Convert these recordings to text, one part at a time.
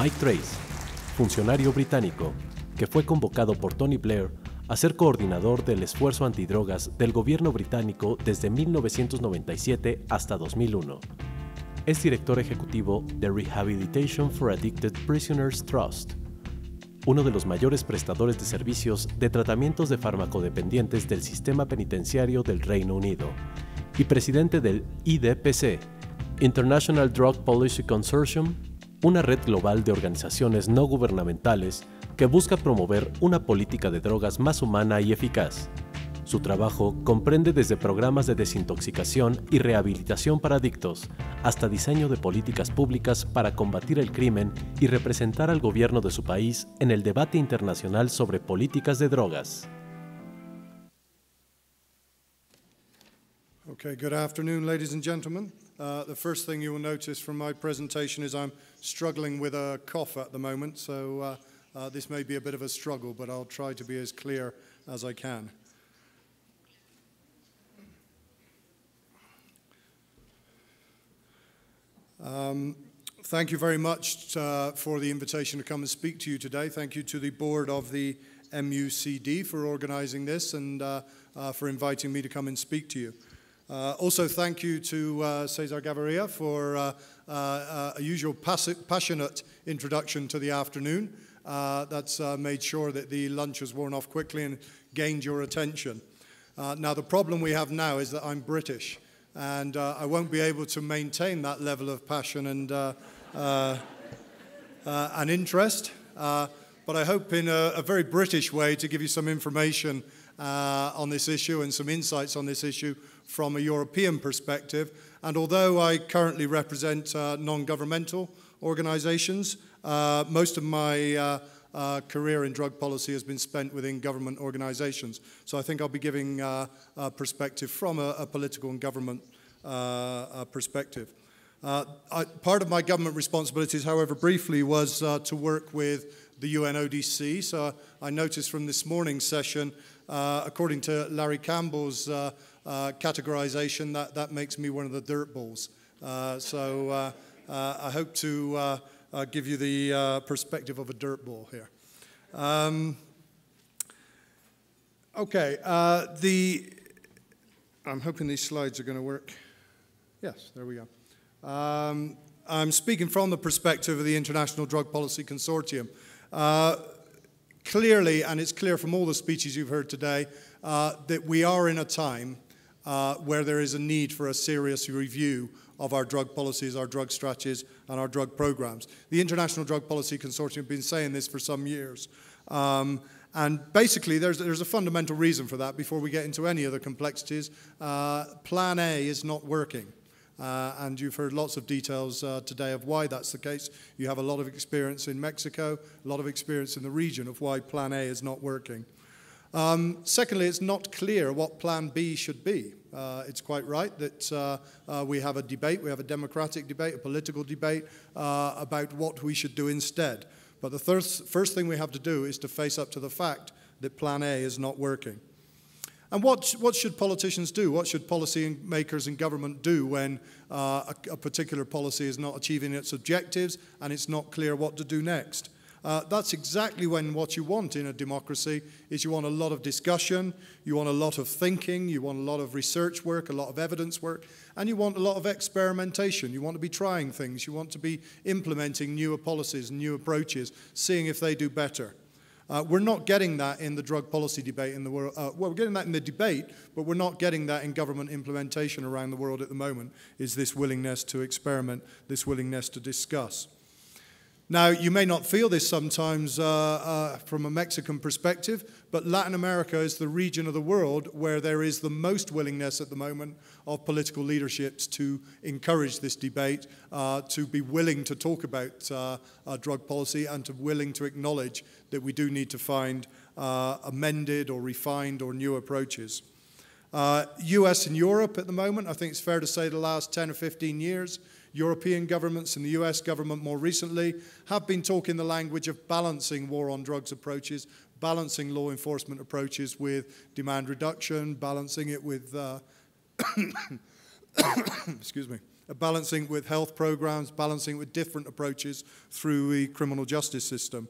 Mike Trace, funcionario británico, que fue convocado por Tony Blair a ser coordinador del esfuerzo antidrogas del gobierno británico desde 1997 hasta 2001. Es director ejecutivo de Rehabilitation for Addicted Prisoners Trust, uno de los mayores prestadores de servicios de tratamientos de farmacodependientes del sistema penitenciario del Reino Unido, y presidente del IDPC, International Drug Policy Consortium, una red global de organizaciones no gubernamentales que busca promover una política de drogas más humana y eficaz. Su trabajo comprende desde programas de desintoxicación y rehabilitación para adictos, hasta diseño de políticas públicas para combatir el crimen y representar al gobierno de su país en el debate internacional sobre políticas de drogas. Okay, good afternoon, ladies and gentlemen. The first thing you will notice from my presentation is I'm struggling with a cough at the moment, so this may be a bit of a struggle, but I'll try to be as clear as I can. Thank you very much for the invitation to come and speak to you today. Thank you to the board of the MUCD for organizing this and for inviting me to come and speak to you. Also, thank you to Cesar Gaviria for a usual passionate introduction to the afternoon. That's made sure that the lunch has worn off quickly and gained your attention. Now, the problem we have now is that I'm British, and I won't be able to maintain that level of passion and interest, but I hope in a very British way to give you some information on this issue and some insights on this issue from a European perspective. And although I currently represent non-governmental organizations, most of my career in drug policy has been spent within government organizations. So I think I'll be giving a perspective from a political and government perspective. Part of my government responsibilities, however, briefly, was to work with the UNODC. So I noticed from this morning's session, according to Larry Campbell's categorization, that makes me one of the dirtballs. So I hope to give you the perspective of a dirtball here. Okay, I'm hoping these slides are going to work. Yes, there we go. I'm speaking from the perspective of the International Drug Policy Consortium. Clearly, and it's clear from all the speeches you've heard today, that we are in a time where there is a need for a serious review of our drug policies, our drug strategies, and our drug programs. The International Drug Policy Consortium have been saying this for some years. And basically, there's a fundamental reason for that before we get into any of the complexities. Plan A is not working. And you've heard lots of details today of why that's the case. You have a lot of experience in Mexico, a lot of experience in the region of why Plan A is not working. Secondly, it's not clear what Plan B should be. It's quite right that we have a debate, we have a democratic debate, a political debate about what we should do instead. But the first thing we have to do is to face up to the fact that Plan A is not working. And what should politicians do? What should policy makers and government do when a particular policy is not achieving its objectives and it's not clear what to do next? That's exactly what you want in a democracy, is you want a lot of discussion, you want a lot of thinking, you want a lot of research work, a lot of evidence work, and you want a lot of experimentation. You want to be trying things, you want to be implementing newer policies, new approaches, seeing if they do better. We're not getting that in the drug policy debate in the world. Well, we're getting that in the debate, but we're not getting that in government implementation around the world at the moment, is this willingness to experiment, this willingness to discuss. Now, you may not feel this sometimes from a Mexican perspective, but Latin America is the region of the world where there is the most willingness at the moment of political leaderships to encourage this debate, to be willing to talk about drug policy and to willing to acknowledge that we do need to find amended or refined or new approaches. US and Europe at the moment, I think it's fair to say the last 10 or 15 years, European governments and the US government more recently have been talking the language of balancing war on drugs approaches, balancing law enforcement approaches with demand reduction, balancing it with excuse me, balancing with health programs, balancing with different approaches through the criminal justice system.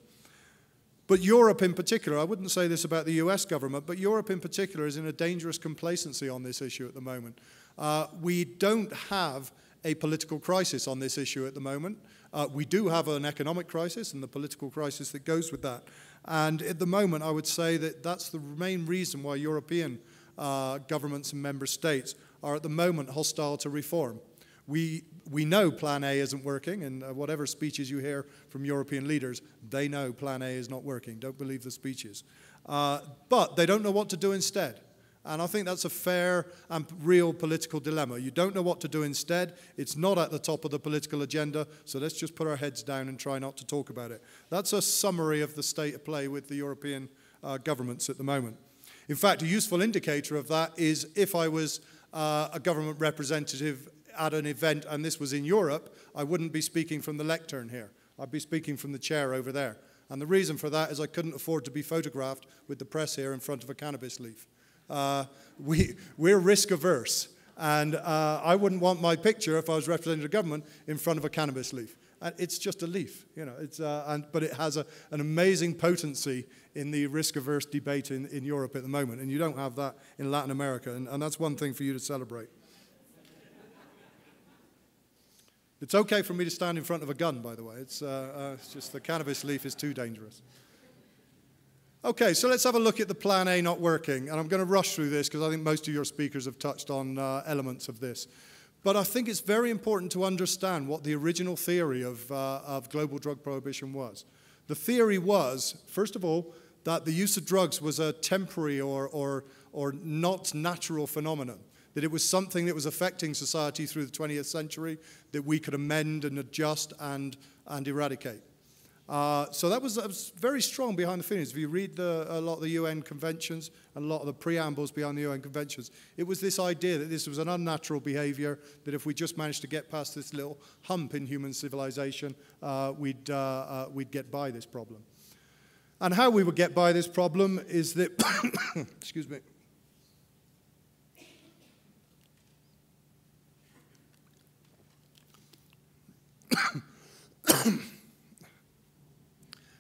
But Europe in particular, I wouldn't say this about the US government, but Europe in particular is in a dangerous complacency on this issue at the moment. We don't have a political crisis on this issue at the moment. We do have an economic crisis and the political crisis that goes with that. And at the moment, I would say that that's the main reason why European governments and member states are at the moment hostile to reform. We know Plan A isn't working, and whatever speeches you hear from European leaders, they know Plan A is not working. Don't believe the speeches. But they don't know what to do instead. And I think that's a fair and real political dilemma. You don't know what to do instead. It's not at the top of the political agenda, so let's just put our heads down and try not to talk about it. That's a summary of the state of play with the European governments at the moment. In fact, a useful indicator of that is if I was a government representative at an event and this was in Europe, I wouldn't be speaking from the lectern here. I'd be speaking from the chair over there. And the reason for that is I couldn't afford to be photographed with the press here in front of a cannabis leaf. We're risk averse, and I wouldn't want my picture, if I was representing the government, in front of a cannabis leaf. It's just a leaf, you know. But it has an amazing potency in the risk averse debate in Europe at the moment, and you don't have that in Latin America, and that's one thing for you to celebrate. It's okay for me to stand in front of a gun, by the way. It's just the cannabis leaf is too dangerous. Okay, so let's have a look at the Plan A not working. And I'm going to rush through this because I think most of your speakers have touched on elements of this. But I think it's very important to understand what the original theory of global drug prohibition was. The theory was, first of all, that the use of drugs was a temporary or not natural phenomenon, that it was something that was affecting society through the 20th century that we could amend and adjust and eradicate. So that was very strong behind the feelings. If you read a lot of the UN conventions and a lot of the preambles behind the UN conventions, it was this idea that this was an unnatural behavior, that if we just managed to get past this little hump in human civilization, we'd get by this problem. And how we would get by this problem is that, excuse me,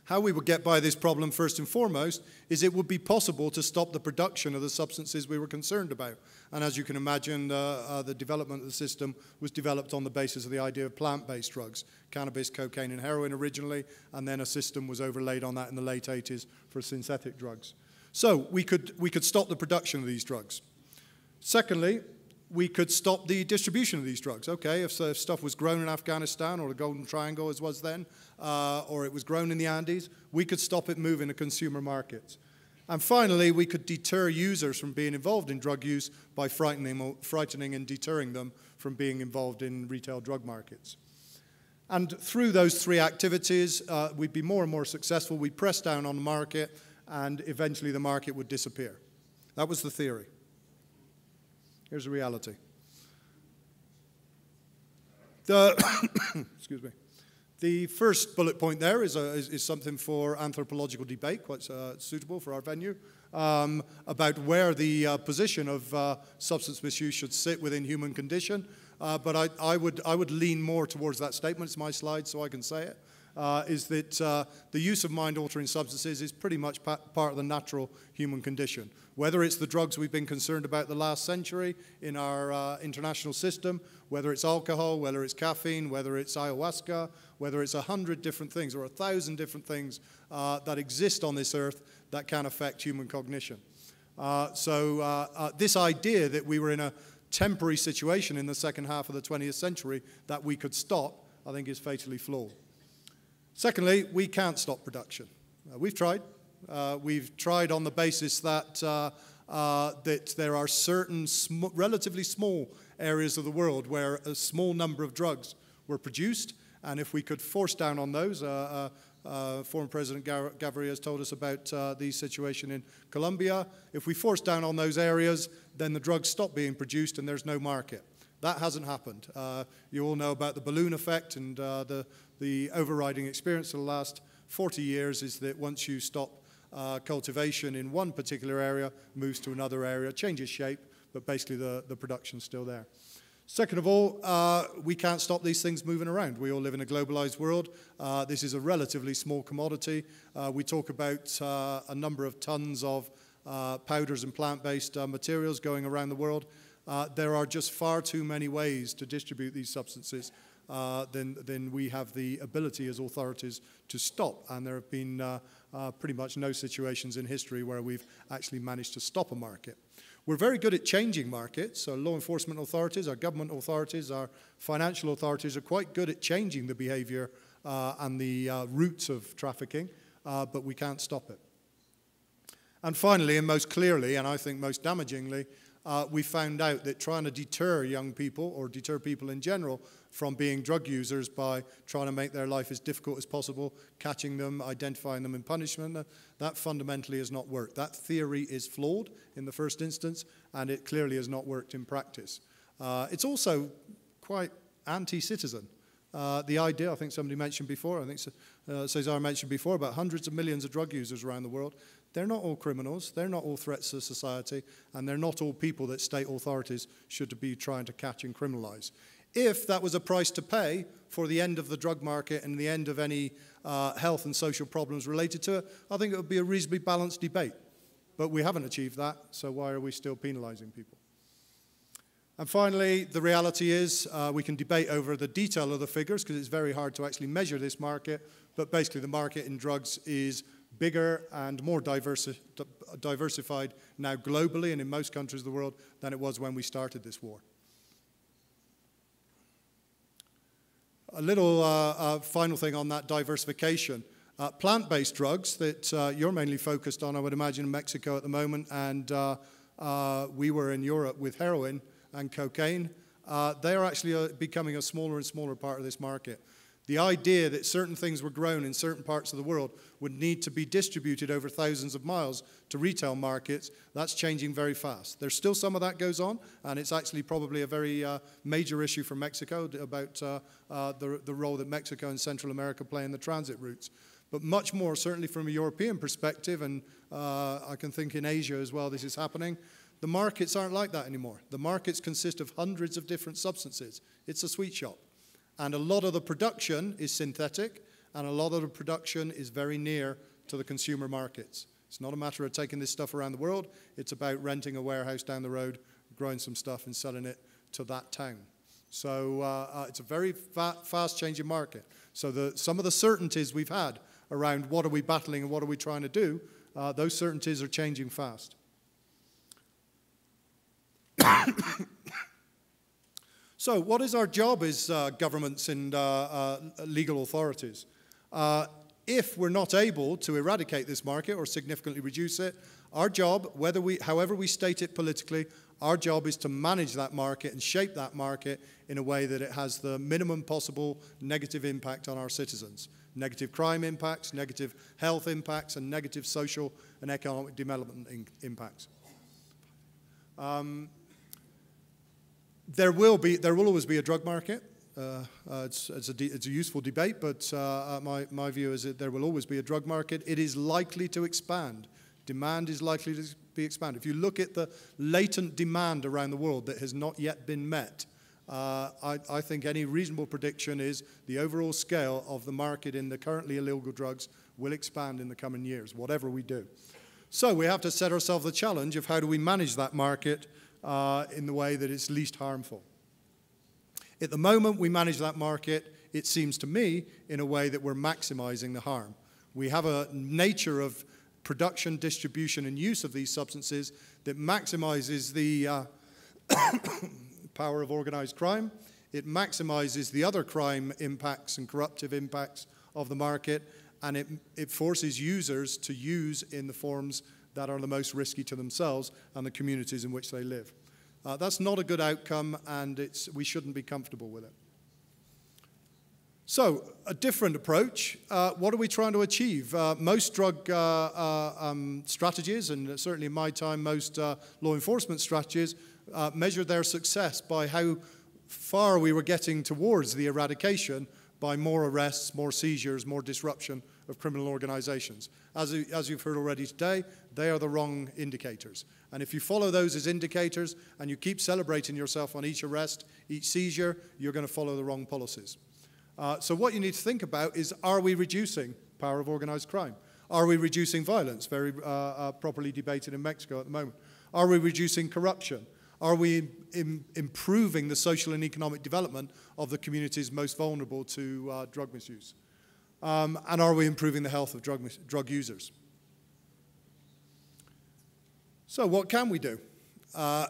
how we would get by this problem, first and foremost, is it would be possible to stop the production of the substances we were concerned about. And as you can imagine, the development of the system was developed on the basis of the idea of plant-based drugs, cannabis, cocaine, and heroin originally, and then a system was overlaid on that in the late 80s for synthetic drugs. So we could stop the production of these drugs. Secondly, we could stop the distribution of these drugs. Okay, if stuff was grown in Afghanistan or the Golden Triangle as was then, or it was grown in the Andes, we could stop it moving to consumer markets. And finally, we could deter users from being involved in drug use by frightening and deterring them from being involved in retail drug markets. And through those three activities, we'd be more and more successful. We'd press down on the market, and eventually the market would disappear. That was the theory. Here's the reality. Excuse me. The first bullet point there is something for anthropological debate, quite suitable for our venue, about where the position of substance misuse should sit within human condition. But I would lean more towards that statement. It's my slide, so I can say it. Is that the use of mind-altering substances is pretty much part of the natural human condition. Whether it's the drugs we've been concerned about the last century in our international system, whether it's alcohol, whether it's caffeine, whether it's ayahuasca, whether it's 100 different things or 1,000 different things that exist on this earth that can affect human cognition. This idea that we were in a temporary situation in the second half of the 20th century that we could stop, I think is fatally flawed. Secondly, we can't stop production. We've tried. We've tried on the basis that there are certain relatively small areas of the world where a small number of drugs were produced, and if we could force down on those, former President Gaviria has told us about the situation in Colombia. If we force down on those areas, then the drugs stop being produced and there's no market. That hasn't happened. You all know about the balloon effect, and the overriding experience of the last 40 years is that once you stop cultivation in one particular area, moves to another area, changes shape, but basically the production's still there. Second of all, we can't stop these things moving around. We all live in a globalized world. This is a relatively small commodity. We talk about a number of tons of powders and plant-based materials going around the world. There are just far too many ways to distribute these substances than we have the ability as authorities to stop. And there have been pretty much no situations in history where we've actually managed to stop a market. We're very good at changing markets. So law enforcement authorities, our government authorities, our financial authorities are quite good at changing the behavior and the routes of trafficking, but we can't stop it. And finally, and most clearly, and I think most damagingly, we found out that trying to deter young people, or deter people in general, from being drug users by trying to make their life as difficult as possible, catching them, identifying them in punishment, that fundamentally has not worked. That theory is flawed in the first instance, and it clearly has not worked in practice. It's also quite anti-citizen. The idea, I think somebody mentioned before, I think Cesar mentioned before, about hundreds of millions of drug users around the world. They're not all criminals, they're not all threats to society, and they're not all people that state authorities should be trying to catch and criminalize. If that was a price to pay for the end of the drug market and the end of any health and social problems related to it, I think it would be a reasonably balanced debate. But we haven't achieved that, so why are we still penalizing people? And finally, the reality is we can debate over the detail of the figures because it's very hard to actually measure this market, but basically the market in drugs is bigger and more diversified now globally and in most countries of the world than it was when we started this war. A little final thing on that diversification. Plant-based drugs that you're mainly focused on, I would imagine, in Mexico at the moment, and we were in Europe with heroin and cocaine. They are actually becoming a smaller and smaller part of this market. The idea that certain things were grown in certain parts of the world would need to be distributed over thousands of miles to retail markets, that's changing very fast. There's still some of that goes on, and it's actually probably a very major issue for Mexico about the role that Mexico and Central America play in the transit routes. But much more, certainly from a European perspective, and I can think in Asia as well this is happening, the markets aren't like that anymore. The markets consist of hundreds of different substances. It's a sweet shop. And a lot of the production is synthetic, and a lot of the production is very near to the consumer markets. It's not a matter of taking this stuff around the world. It's about renting a warehouse down the road, growing some stuff, and selling it to that town. So it's a very fast-changing market. So some of the certainties we've had around what are we battling and what are we trying to do, those certainties are changing fast. So what is our job as governments and legal authorities? If we're not able to eradicate this market or significantly reduce it, our job, however we state it politically, our job is to manage that market and shape that market in a way that it has the minimum possible negative impact on our citizens. Negative crime impacts, negative health impacts, and negative social and economic development impacts. There will always be a drug market. It's a useful debate, but my view is that there will always be a drug market. It is likely to expand. Demand is likely to be expanded. If you look at the latent demand around the world that has not yet been met, I think any reasonable prediction is the overall scale of the market in the currently illegal drugs will expand in the coming years, whatever we do. So we have to set ourselves the challenge of how do we manage that market in the way that it's least harmful. At the moment, we manage that market, it seems to me, in a way that we're maximizing the harm. We have a nature of production, distribution, and use of these substances that maximizes the power of organized crime. It maximizes the other crime impacts and corruptive impacts of the market, and it forces users to use in the forms that are the most risky to themselves and the communities in which they live. That's not a good outcome, and we shouldn't be comfortable with it. So, a different approach. What are we trying to achieve? Most drug strategies, and certainly in my time, most law enforcement strategies, measured their success by how far we were getting towards the eradication by more arrests, more seizures, more disruption of criminal organizations. As you've heard already today, they are the wrong indicators. And if you follow those as indicators and you keep celebrating yourself on each arrest, each seizure, you're going to follow the wrong policies. So what you need to think about is, are we reducing power of organized crime? Are we reducing violence, very properly debated in Mexico at the moment? Are we reducing corruption? Are we improving the social and economic development of the communities most vulnerable to drug misuse? And are we improving the health of drug users? So what can we do? I'll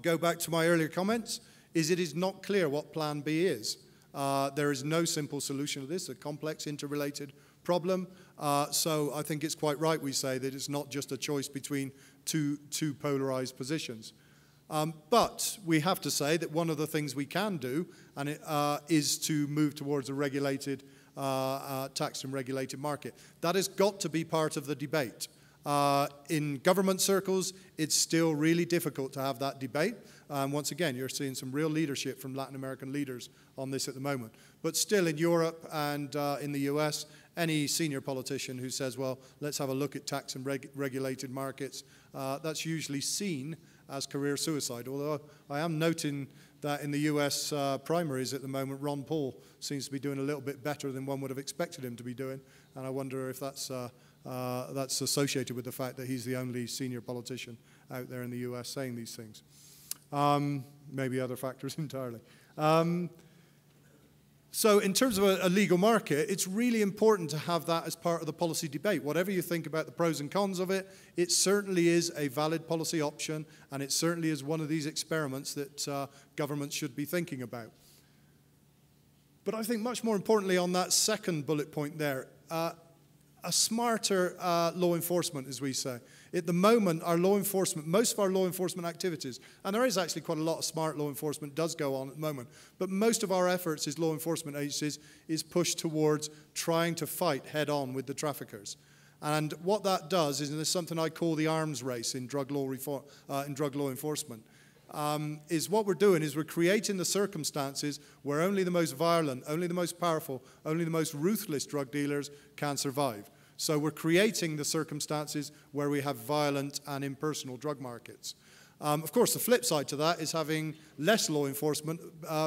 go back to my earlier comments, is it is not clear what Plan B is. There is no simple solution to this, a complex, interrelated problem. So I think it's quite right we say that it's not just a choice between two polarized positions. But we have to say that one of the things we can do is to move towards a regulated, taxed and regulated market. That has got to be part of the debate. In government circles, it's still really difficult to have that debate. Once again, you're seeing some real leadership from Latin American leaders on this at the moment. But still in Europe and in the US, any senior politician who says, well, let's have a look at tax and regulated markets, that's usually seen as career suicide. Although I am noting that in the US primaries at the moment, Ron Paul seems to be doing a little bit better than one would have expected him to be doing. And I wonder if that's associated with the fact that he's the only senior politician out there in the US saying these things. Maybe other factors entirely. So in terms of a legal market, it's really important to have that as part of the policy debate. Whatever you think about the pros and cons of it, it certainly is a valid policy option, and it certainly is one of these experiments that governments should be thinking about. But I think much more importantly on that second bullet point there, a smarter law enforcement, as we say. At the moment, our law enforcement, most of our law enforcement activities, and there is actually quite a lot of smart law enforcement does go on at the moment, but most of our efforts as law enforcement agencies is pushed towards trying to fight head on with the traffickers. And what that does is, and there's something I call the arms race in drug law enforcement, is what we're doing is we're creating the circumstances where only the most violent, only the most powerful, only the most ruthless drug dealers can survive. So we're creating the circumstances where we have violent and impersonal drug markets. Of course, the flip side to that is having less law enforcement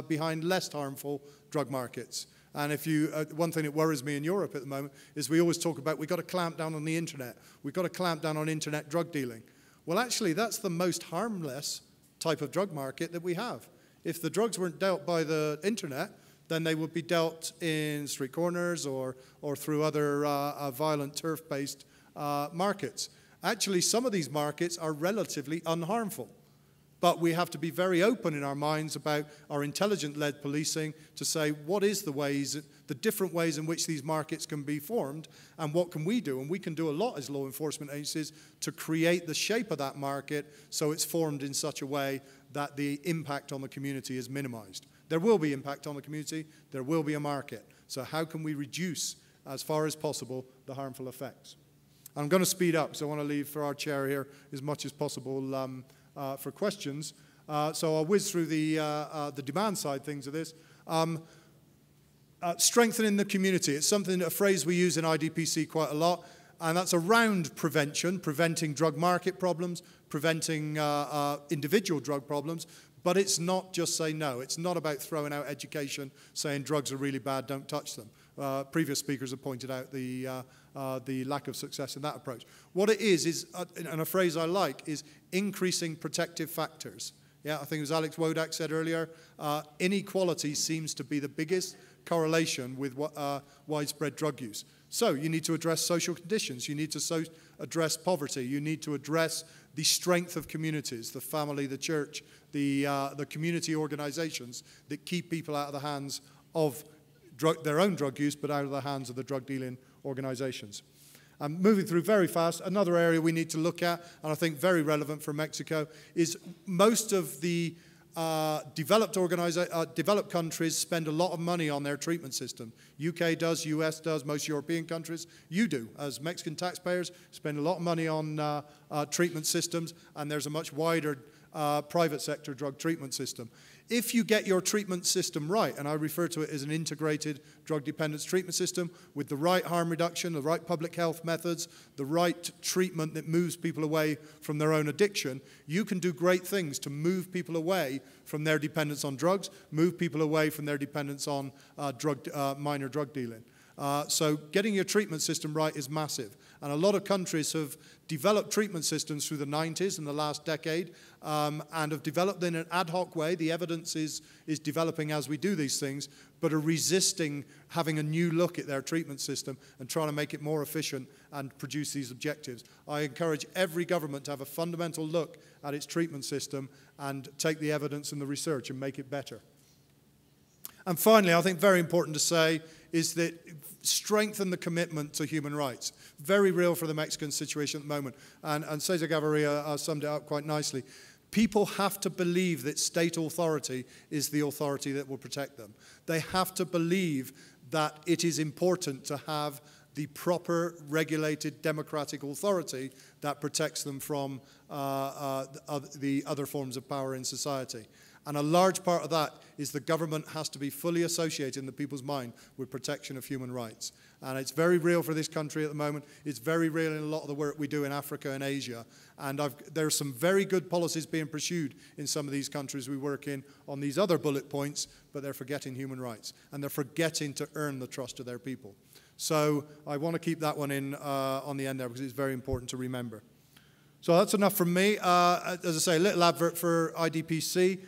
behind less harmful drug markets. And if you, one thing that worries me in Europe at the moment is we always talk about we've got to clamp down on the internet. We've got to clamp down on internet drug dealing. Well, actually, that's the most harmless type of drug market that we have. If the drugs weren't dealt by the internet, then they would be dealt in street corners or through other violent turf-based markets. Actually, some of these markets are relatively unharmful. But we have to be very open in our minds about our intelligent-led policing to say what is the ways, the different ways in which these markets can be formed, and what can we do? And we can do a lot as law enforcement agencies to create the shape of that market so it's formed in such a way that the impact on the community is minimized. There will be impact on the community, there will be a market. So how can we reduce, as far as possible, the harmful effects? I'm going to speed up, so I want to leave for our chair here as much as possible for questions. So I'll whiz through the demand side things of this. Strengthening the community. It's something, a phrase we use in IDPC quite a lot, and that's around prevention, preventing drug market problems, preventing individual drug problems, but it's not just say no. It's not about throwing out education, saying drugs are really bad, don't touch them. Previous speakers have pointed out the lack of success in that approach. What it is, and a phrase I like, is increasing protective factors. Yeah, I think it was Alex Wodak said earlier, inequality seems to be the biggest correlation with widespread drug use. So you need to address social conditions, you need to address poverty, you need to address the strength of communities, the family, the church, the community organizations that keep people out of the hands of their own drug use, but out of the hands of the drug dealing organizations. Moving through very fast, another area we need to look at, and I think very relevant for Mexico, is most of the developed countries spend a lot of money on their treatment system. UK does, US does, most European countries. You do, as Mexican taxpayers, spend a lot of money on treatment systems, and there's a much wider private sector drug treatment system. If you get your treatment system right, and I refer to it as an integrated drug dependence treatment system with the right harm reduction, the right public health methods, the right treatment that moves people away from their own addiction, you can do great things to move people away from their dependence on drugs, move people away from their dependence on minor drug dealing. So getting your treatment system right is massive. And a lot of countries have developed treatment systems through the 90s and the last decade and have developed in an ad hoc way. The evidence is developing as we do these things, but are resisting having a new look at their treatment system and trying to make it more efficient and produce these objectives. I encourage every government to have a fundamental look at its treatment system and take the evidence and the research and make it better. And finally, I think very important to say is that strengthen the commitment to human rights. Very real for the Mexican situation at the moment. And Cesar Gaviria summed it up quite nicely. People have to believe that state authority is the authority that will protect them. They have to believe that it is important to have the proper regulated democratic authority that protects them from the other forms of power in society. And a large part of that is the government has to be fully associated in the people's mind with protection of human rights. And it's very real for this country at the moment. It's very real in a lot of the work we do in Africa and Asia. And there are some very good policies being pursued in some of these countries we work in on these other bullet points, but they're forgetting human rights. And they're forgetting to earn the trust of their people. So I want to keep that one in on the end there because it's very important to remember. So that's enough from me. As I say, a little advert for IDPC.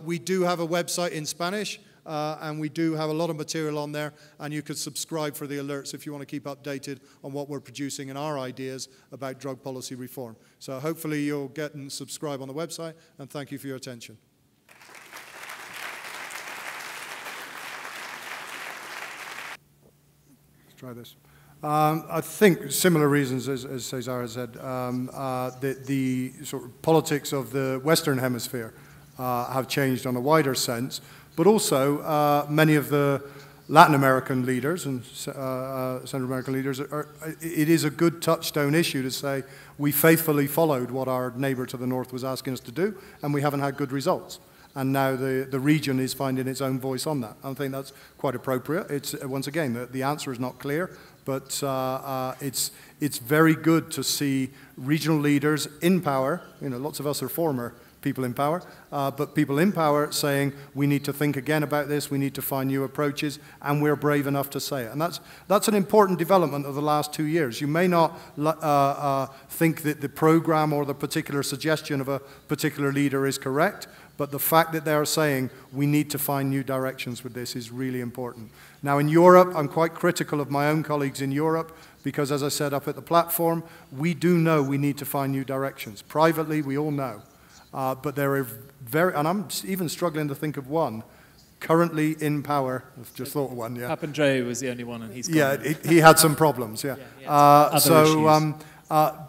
We do have a website in Spanish, and we do have a lot of material on there, and you could subscribe for the alerts if you want to keep updated on what we're producing and our ideas about drug policy reform. So hopefully you'll get and subscribe on the website, and thank you for your attention. Let's try this. I think similar reasons, as Cesar has said, the sort of politics of the Western Hemisphere have changed on a wider sense, but also many of the Latin American leaders and Central American leaders, it is a good touchstone issue to say we faithfully followed what our neighbor to the north was asking us to do, and we haven't had good results. And now the region is finding its own voice on that. I think that's quite appropriate. It's, once again, the answer is not clear, but it's very good to see regional leaders in power. You know, lots of us are former people in power, but people in power saying we need to think again about this, we need to find new approaches, and we're brave enough to say it. And that's an important development of the last 2 years. You may not think that the program or the particular suggestion of a particular leader is correct, but the fact that they're saying we need to find new directions with this is really important. Now in Europe, I'm quite critical of my own colleagues in Europe because, as I said up at the platform, we do know we need to find new directions. Privately, we all know. But there are and I'm even struggling to think of one, currently in power. I've just thought of one, yeah. Papandreou was the only one, and he's gone. Yeah, he had some problems, yeah.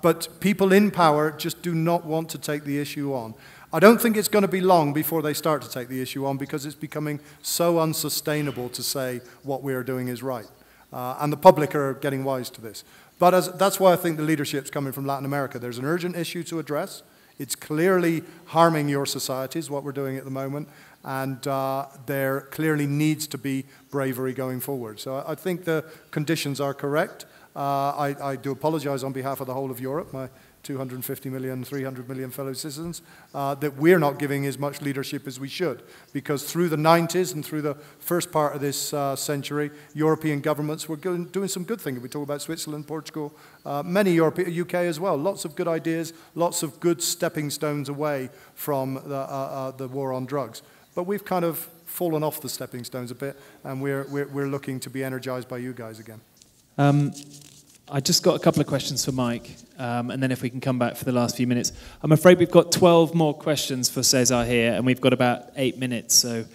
But people in power just do not want to take the issue on. I don't think it's going to be long before they start to take the issue on because it's becoming so unsustainable to say what we are doing is right. And the public are getting wise to this. But that's why I think the leadership's coming from Latin America. There's an urgent issue to address. It's clearly harming your societies, what we're doing at the moment, and there clearly needs to be bravery going forward. So I think the conditions are correct. I do apologize on behalf of the whole of Europe, my 250 million, 300 million fellow citizens, that we're not giving as much leadership as we should. Because through the 90s and through the first part of this century, European governments were doing some good things. We talk about Switzerland, Portugal, many UK as well. Lots of good ideas, lots of good stepping stones away from the war on drugs. But we've kind of fallen off the stepping stones a bit, and we're looking to be energized by you guys again. I just got a couple of questions for Mike, and then if we can come back for the last few minutes. I'm afraid we've got 12 more questions for Cesar here, and we've got about 8 minutes, so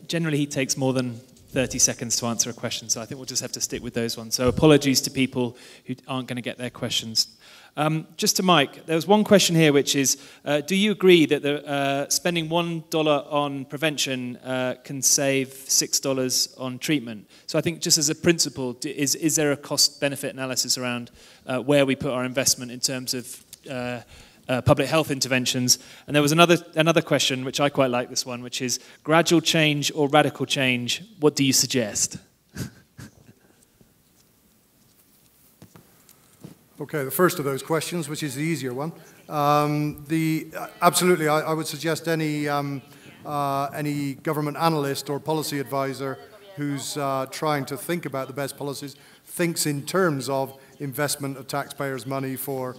generally he takes more than 30 seconds to answer a question, so I think we'll just have to stick with those ones. So apologies to people who aren't going to get their questions. Just to Mike, there was one question here, which is, do you agree that spending $1 on prevention can save $6 on treatment? So I think just as a principle, is there a cost-benefit analysis around where we put our investment in terms of public health interventions. And there was another question, which I quite like this one, which is gradual change or radical change, what do you suggest? Okay, the first of those questions, which is the easier one. Absolutely, I would suggest any government analyst or policy advisor who's trying to think about the best policies thinks in terms of investment of taxpayers' money for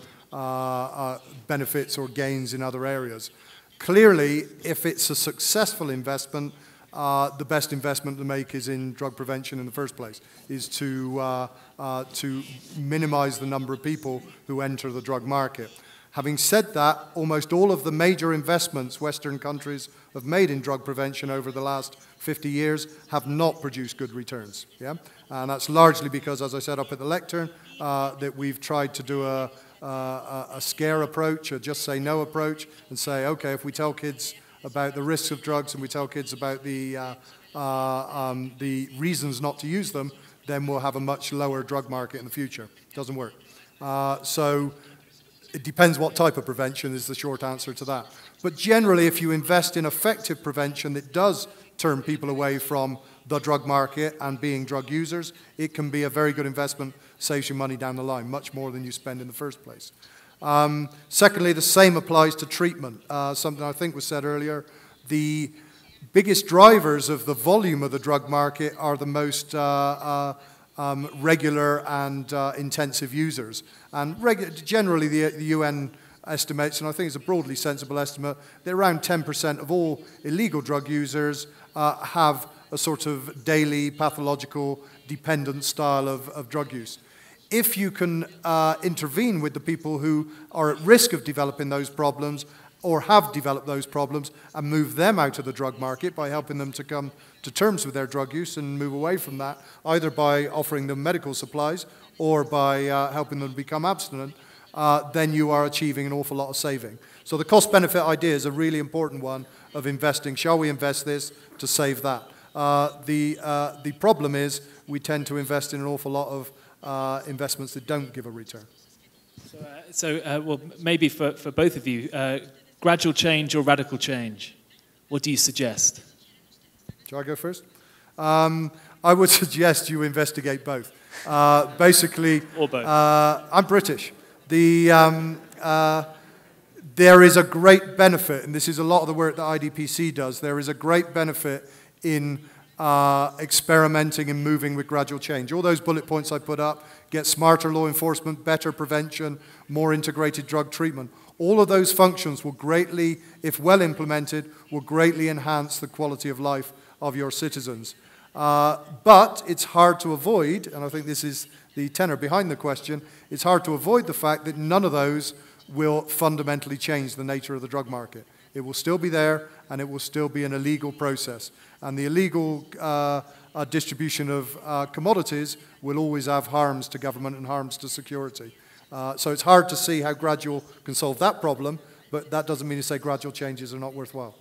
benefits or gains in other areas. Clearly, if it's a successful investment, the best investment to make is in drug prevention in the first place, is to minimize the number of people who enter the drug market. Having said that, almost all of the major investments Western countries have made in drug prevention over the last 50 years have not produced good returns. Yeah? And that's largely because, as I said up at the lectern, that we've tried to do a scare approach, a just say no approach, and say, okay, if we tell kids about the risks of drugs and we tell kids about the reasons not to use them, then we'll have a much lower drug market in the future. Doesn't work. So it depends what type of prevention is the short answer to that. But generally, if you invest in effective prevention that does turn people away from the drug market and being drug users, it can be a very good investment, saves you money down the line, much more than you spend in the first place. Secondly, the same applies to treatment. Something I think was said earlier, the biggest drivers of the volume of the drug market are the most regular and intensive users. And generally the UN estimates, and I think it's a broadly sensible estimate, that around 10% of all illegal drug users have a sort of daily pathological dependent style of drug use. If you can intervene with the people who are at risk of developing those problems or have developed those problems and move them out of the drug market by helping them to come to terms with their drug use and move away from that, either by offering them medical supplies or by helping them become abstinent, then you are achieving an awful lot of saving. So the cost-benefit idea is a really important one of investing. Shall we invest this to save that? The problem is we tend to invest in an awful lot of investments that don't give a return. Well, maybe for both of you, gradual change or radical change, what do you suggest? Shall I go first? I would suggest you investigate both. Basically, or both. I'm British. There is a great benefit, and this is a lot of the work that IDPC does, there is a great benefit in experimenting and moving with gradual change. All those bullet points I put up, get smarter law enforcement, better prevention, more integrated drug treatment. All of those functions will greatly, if well implemented, will greatly enhance the quality of life of your citizens. But it's hard to avoid, and I think this is the tenor behind the question, it's hard to avoid the fact that none of those will fundamentally change the nature of the drug market. It will still be there, and it will still be an illegal process. And the illegal distribution of commodities will always have harms to government and harms to security. So it's hard to see how gradual can solve that problem, but that doesn't mean to say gradual changes are not worthwhile.